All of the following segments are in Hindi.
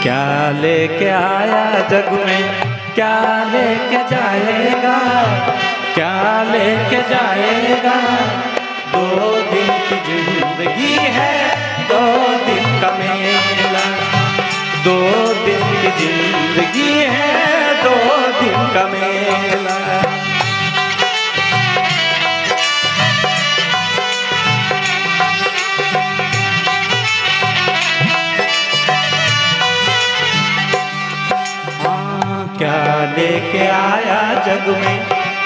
क्या लेके आया जग में, क्या लेके जाएगा, क्या लेके जाएगा। 2 दिन की जिंदगी है, 2 दिन का मेला। 2 दिन की जिंदगी है, 2 दिन का मेला। क्या लेके आया जग में,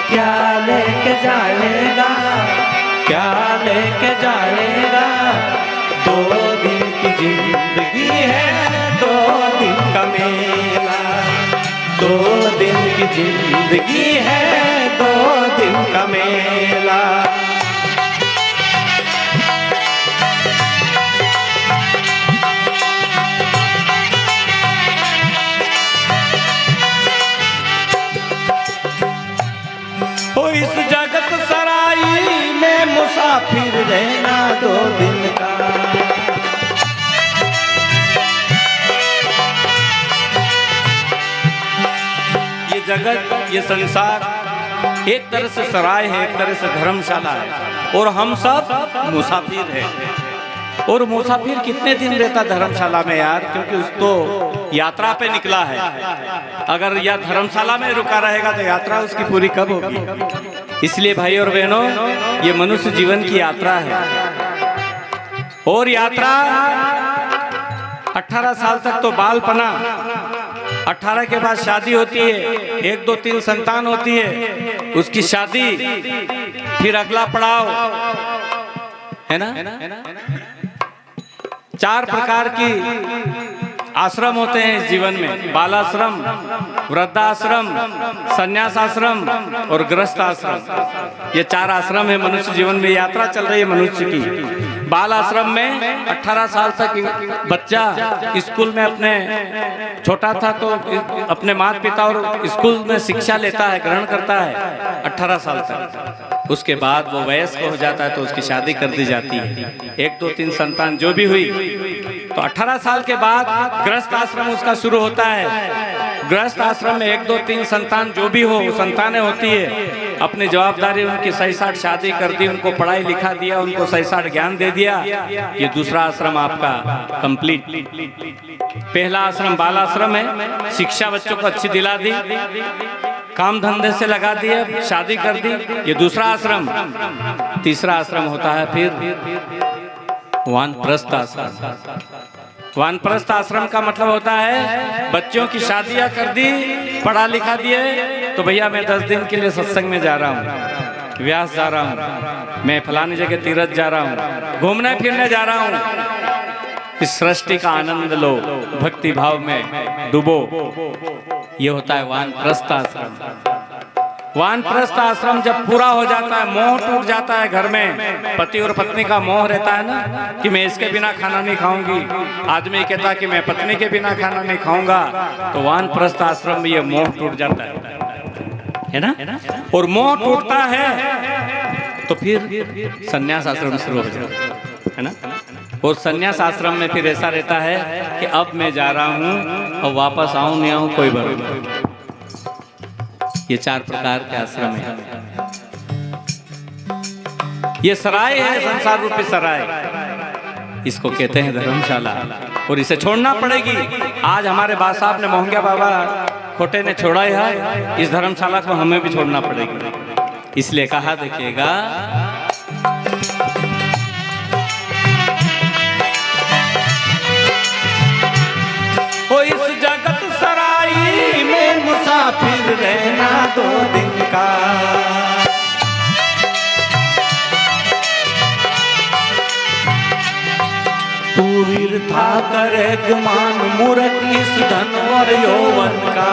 क्या लेके जाएगा, क्या लेके जाएगा। 2 दिन की जिंदगी है, 2 दिन का मेला। 2 दिन की जिंदगी है, 2 दिन का मेला। इस जगत सराई में मुसाफिर रहना 2 दिन का। ये जगत, ये संसार एक तरह से सराय है, एक तरह से धर्मशाला है, और हम सब मुसाफिर हैं। और मुसाफिर कितने दिन रहता धर्मशाला में यार, क्योंकि उस तो यात्रा पे निकला है। अगर यह धर्मशाला में रुका रहेगा तो यात्रा उसकी पूरी कब होगी। इसलिए भाई और बहनों, ये मनुष्य जीवन की यात्रा है। और यात्रा 18 साल तक तो बालपना, 18 के बाद शादी होती है, 1 2 3 संतान होती है, उसकी शादी, फिर अगला पड़ाव है ना। 4 प्रकार की आश्रम होते हैं इस जीवन में। बालाश्रम, वृद्धाश्रम, संन्यासाश्रम और गृहस्थ आश्रम। ये 4 आश्रम है मनुष्य जीवन में। यात्रा चल रही है मनुष्य की। बाल आश्रम में 18 साल तक बच्चा स्कूल में, अपने छोटा था तो अपने माता पिता और स्कूल में शिक्षा लेता है, ग्रहण करता है 18 साल तक। उसके बाद वो वयस्क हो जाता है तो उसकी शादी कर दी जाती है। 1 2 3 संतान जो भी हुई तो 18 साल के बाद गृहस्थ आश्रम उसका शुरू होता है। गृहस्थ आश्रम में 1 2 3 संतान जो भी हो, संतानें होती है। अपनी जवाबदारी उनकी सही साठ शादी कर दी, उनको पढ़ाई लिखा दिया, उनको सही साठ ज्ञान दे दिया। ये दूसरा आश्रम आपका कंप्लीट। पहला आश्रम बाल आश्रम है, शिक्षा बच्चों को अच्छी दिला दी, काम धंधे से लगा दिए, शादी कर दी। ये दूसरा आश्रम। तीसरा आश्रम होता है फिर वानप्रस्थ आश्रम। वानप्रस्थ आश्रम का मतलब होता है बच्चों की शादियां कर दी, पढ़ा लिखा दिए, तो भैया मैं 10 दिन के लिए सत्संग में जा रहा हूँ, व्यास जा रहा हूँ, मैं फलानी जगह तीर्थ जा रहा हूँ, घूमने फिरने जा रहा हूँ। इस सृष्टि का आनंद लो, भक्ति भाव में डूबो। ये होता है वानप्रस्थ आश्रम। वानप्रस्थ आश्रम जब पूरा हो जाता है, मोह टूट जाता है घर में, पति और पत्नी का मोह रहता है ना कि मैं इसके बिना खाना नहीं खाऊंगी, आदमी कहता कि मैं पत्नी के बिना खाना नहीं खाऊंगा, तो वानप्रस्थ आश्रम में ये मोह टूट जाता है ना। और मोह टूटता है तो फिर संन्यास आश्रम शुरू हो जाता है ना। और संन्यास आश्रम में फिर ऐसा रहता है कि अब मैं जा रहा हूँ और वापस आऊं नहीं आऊं कोई बात नहीं। ये 4 प्रकार के आश्रम है। ये सराय है, संसार रूपी सराय, इसको कहते हैं धर्मशाला, और इसे छोड़ना पड़ेगी। आज हमारे बाबा साहब ने, मोहंगिया बाबा खोटे ने छोड़ा है, इस धर्मशाला को हमें भी छोड़ना पड़ेगी। इसलिए कहा, देखिएगा, ओ इस जगत सराई में मुसाफिर रहना 2 दिन का। तू वीर था करे गुमान मूर्ख इस धन और यौवन का।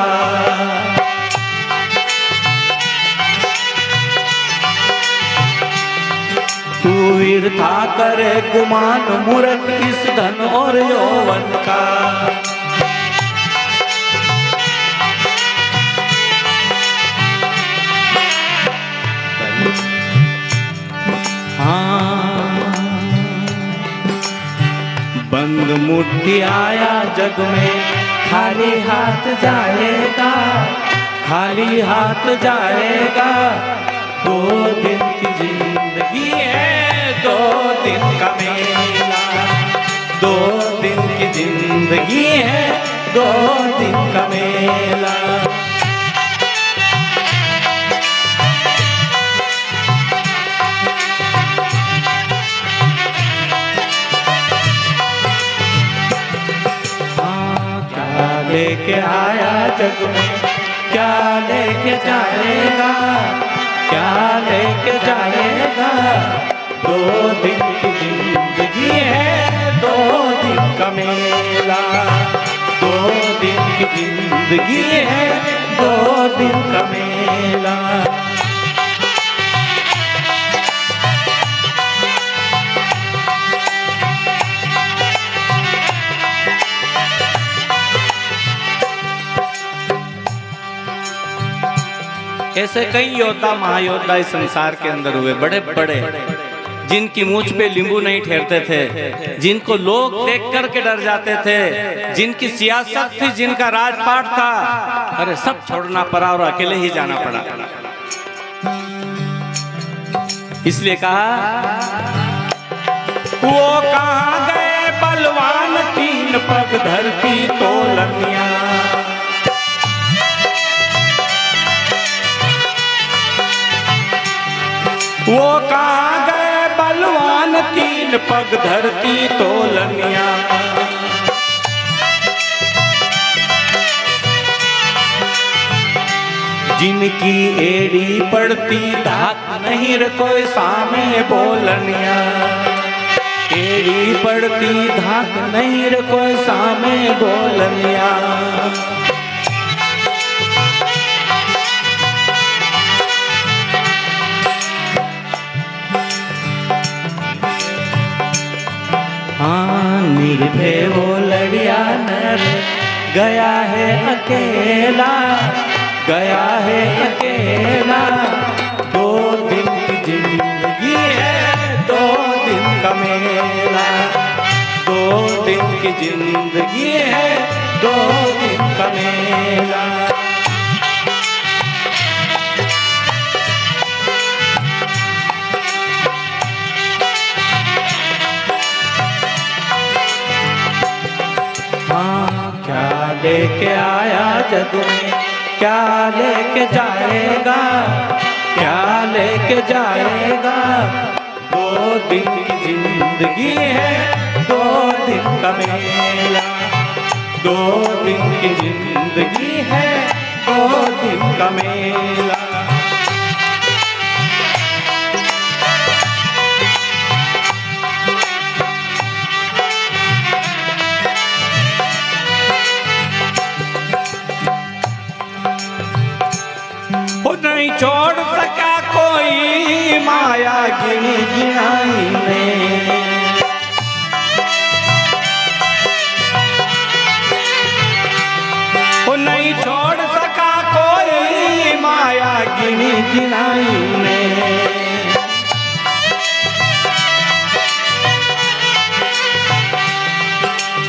तू वीर था करे गुमान मूर्ख इस धन और यौवन का। बंद मुट्ठी आया जग में, खाली हाथ जाएगा, खाली हाथ जाएगा। 2 दिन की जिंदगी है, 2 दिन का मेला। 2 दिन की जिंदगी है, 2 दिन का मेला। लेके आया जग में, क्या लेके जाएगा, क्या लेके जाएगा। 2 दिन की जिंदगी है, 2 दिन का मेला। 2 दिन की जिंदगी है, 2 दिन का मेला। ऐसे कई योद्धा महायोद्धा इस संसार के अंदर हुए, बड़े बड़े, जिनकी मूंछ पे नींबू नहीं ठहरते थे, जिनको लोग देख करके डर जाते थे, जिनकी सियासत थी, जिनका राजपाट था, अरे सब छोड़ना पड़ा और अकेले ही जाना पड़ा। इसलिए कहा, वो कहाँ गए बलवान 3 पग धरती तोलनिया। वो कहाँ गए बलवान 3 पग धरती तोलनिया। जिनकी एड़ी पड़ती धाक नहीं रे कोई सामे बोलनिया। एड़ी पड़ती धाक नहीं रे कोई सामे बोलनिया। हाँ, निर्भय वो लड़िया नर गया है अकेला, गया है अकेला। 2 दिन की जिंदगी है, 2 दिन का मेला। 2 दिन की जिंदगी है, 2 दिन का मेला। लेके आया जग में, क्या लेके जाएगा, क्या लेके जाएगा। 2 दिन की जिंदगी है, 2 दिन का मेला। 2 दिन की जिंदगी है, 2 दिन का मेला। नहीं छोड़ सका कोई माया गिनी गिनाई में। वो नहीं छोड़ सका कोई माया गिनी गिनाई में।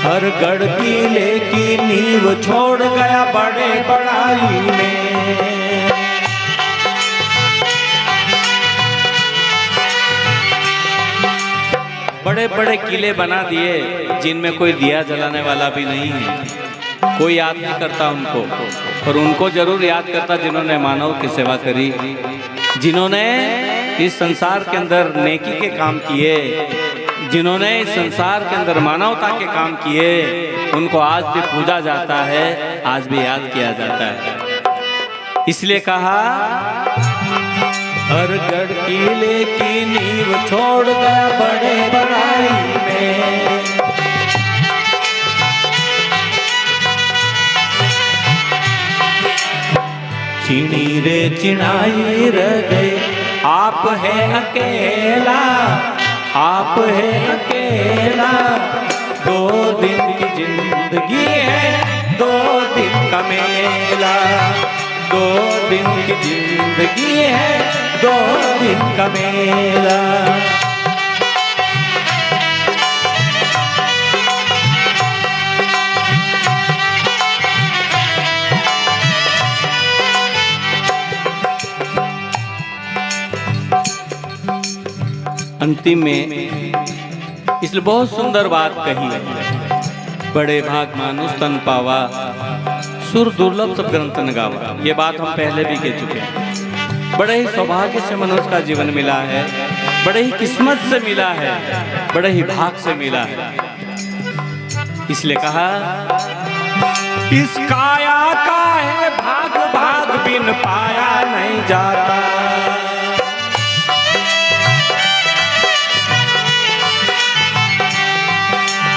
हर गढ़ किले की नींव छोड़ गया बड़े बड़ाई में। बड़े बड़े किले बना दिए जिनमें कोई दिया जलाने वाला भी नहीं है, कोई याद नहीं करता उनको। और उनको जरूर याद करता जिन्होंने मानव की सेवा करी, जिन्होंने इस संसार के अंदर नेकी के काम किए, जिन्होंने इस संसार के अंदर मानवता के काम किए, उनको आज भी पूजा जाता है, आज भी याद किया जाता है। इसलिए कहा, हर गढ़ किले की नींव छोड़ गया बड़े बड़ाई में। चिड़ी रे चिड़ाई रह गए, आप है अकेला, आप है अकेला। 2 दिन की जिंदगी है, 2 दिन का मेला। 2 दिन की जिंदगी है, 2 दिन का मेला। अंतिम में इसलिए बहुत सुंदर बात कही, बड़े भाग मानुष तन पावा, सुर दुर्लभ सब ग्रंथ न गावा। ये बात हम पहले भी कह चुके हैं। बड़े ही सौभाग्य से मनुष्य का जीवन मिला है, बड़े ही किस्मत से मिला है, बड़े ही भाग से मिला है। इसलिए कहा इस काया का है भाग, भाग बिन पाया नहीं जाता।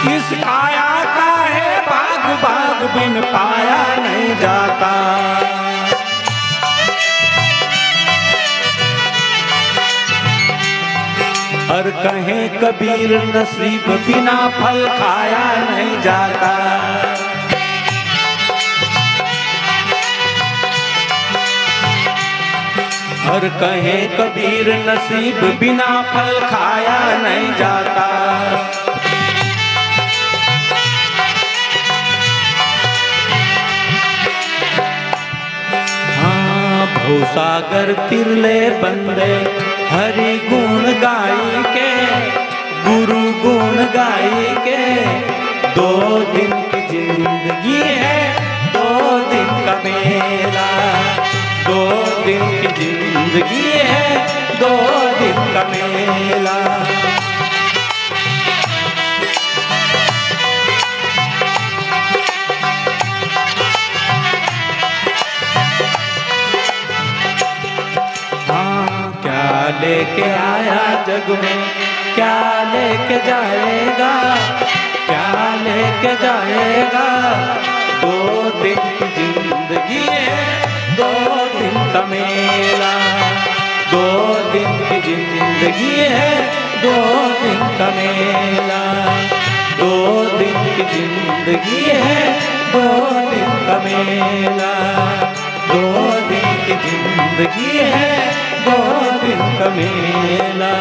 इस काया का है भाग, भाग बिन पाया नहीं जाता। और कहें कबीर नसीब बिना फल खाया नहीं जाता। और कहें कबीर नसीब बिना फल खाया नहीं जाता। हाँ भवसागर तिरले बंदे हरि गुण गाई के, गुरु गुण गाई के। 2 दिन की जिंदगी है, 2 दिन का मेला। 2 दिन की जिंदगी है, 2 दिन का मेला। लेके आया जग में, क्या लेके जाएगा, क्या लेके जाएगा। 2 दिन की जिंदगी है, 2 दिन का मेला। 2 दिन की जिंदगी है, 2 दिन का मेला। 2 दिन की जिंदगी है, 2 दिन का मेला। 2 दिन की जिंदगी है, 2 दिन का मेला।